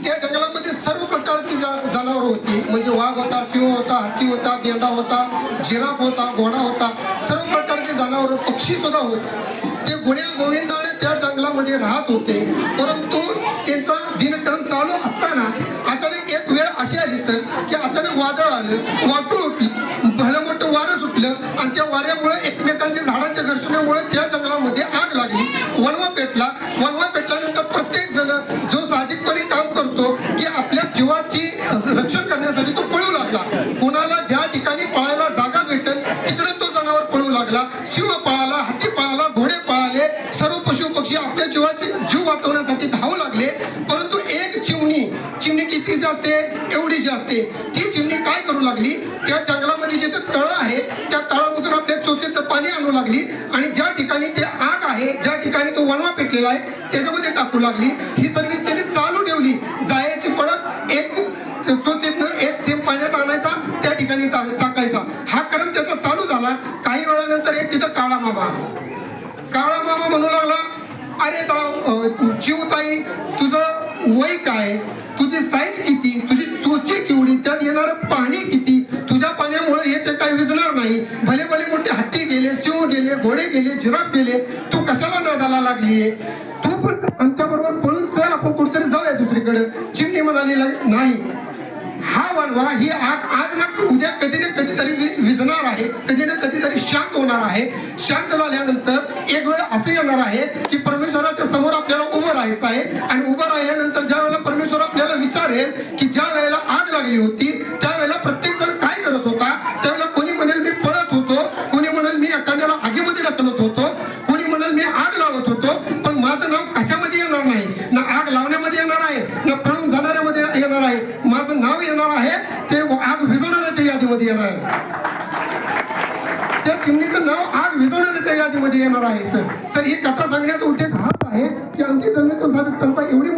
त्या जंगलामध्ये सर्व प्रकारची जनावर होती, म्हणजे वाघ होता, सिंह होता, हत्ती होता, गेंडा होता, जिराफ होता, घोडा होता, सर्व प्रकारचे जनावर, पक्षी सुद्धा होते. ते गुण्या गोविंदाने त्या जंगलामध्ये राहत होते. परंतु त्यांचा दिनक्रम चालू असताना अचानक एक वेळ अशी आली सर की अचानक वादळ आलं, वाटूळ उठली, भलं मोठं वारं सुटलं आणि त्या वाऱ्यामुळे एकमेकांच्या झाडांच्या घर्षणामुळे त्या जंगलामध्ये आग लागली. वणवा पेटला. वणवा पेटल्यानंतर प्रत्येक जण जो साहजिकपणे काम करतो की आपल्या जीवाची रक्षण करण्यासाठी तो पळू लागला. कुणाला ज्या ठिकाणी पळायला जागा भेटेल तिकडे तो जनावर पळू लागला. सिंह पळाला, हत्ती पळाला, घोडे पळाले, सर्व पशु पक्षी आपल्या जीव वाचवण्यासाठी धावू लागले. परंतु एक चिमणी कितीची असते, एवढीशी असते. ती चिमणी काय करू लागली, त्या जंगलामध्ये जिथे तळ आहे त्या तळामधून आपल्या चोचीत पाणी आणू लागली आणि ज्या ठिकाणी ते आग आहे, ज्या ठिकाणी तो वणवा पेटलेला आहे त्याच्यामध्ये टाकू लागली. ही सर्व्हिस त्यांनी चालू ठेवली. जायची पडत एक चोचीतनं एक थेंब पाण्याचा आणायचा, त्या ठिकाणी टाकायचा. हा क्रम त्याचा चालू झाला. काही वेळानंतर एक तिथं काळा मामा म्हणू लागला, अरे चिवताई, तुझं वय काय, तुझी साईज किती, तुझी चोची केवढी, त्यात येणारं पाणी किती, तुझ्या पाण्यामुळे हे ते काही विजणार नाही. भले भले मोठे हत्ती गेले, सिंह गेले, घोडे गेले, जिराफ गेले, तू कशाला नादाला लागलीये, तू पण आमच्या बरोबर पळून चल, आपण कुठेतरी जाऊया दुसरीकडे. चिमणी म्हणाली, नाही, हा वणवा, ही आग आज ना उद्या कधी ना कधीतरी विझणार आहे, कधी ना कधीतरी शांत होणार आहे. शांत झाल्यानंतर एक वेळ असं येणार आहे की परमेश्वराच्या समोर आपल्याला उभं राहायचं आहे आणि उभं राहिल्यानंतर ज्या वेळेला परमेश्वर आपल्याला विचारेल की ज्या वेळेला आग लागली होती त्यावेळेला प्रत्येक जण काय करत होता, त्यावेळेला कोणी म्हणेल मी पळत होतो, कोणी म्हणेल मी एखाद्याला आगीमध्ये ढकलत होतो, कोणी म्हणेल मी आग लावत होतो. पण माझं नाव कशामध्ये येणार नाही, ना आग लावण्यामध्ये येणार आहे, ना पळून जाणाऱ्यामध्ये येणार आहे. माझं नाव येणार आहे ते आग विझवणाऱ्याच्या यादीमध्ये येणार आहे. त्या चिमणीचं नाव आग विझवणाऱ्याच्या यादीमध्ये येणार आहे. सर ही कथा सांगण्याचा उद्देश हाच आहे की आमची जमिनीतून साबित एवढी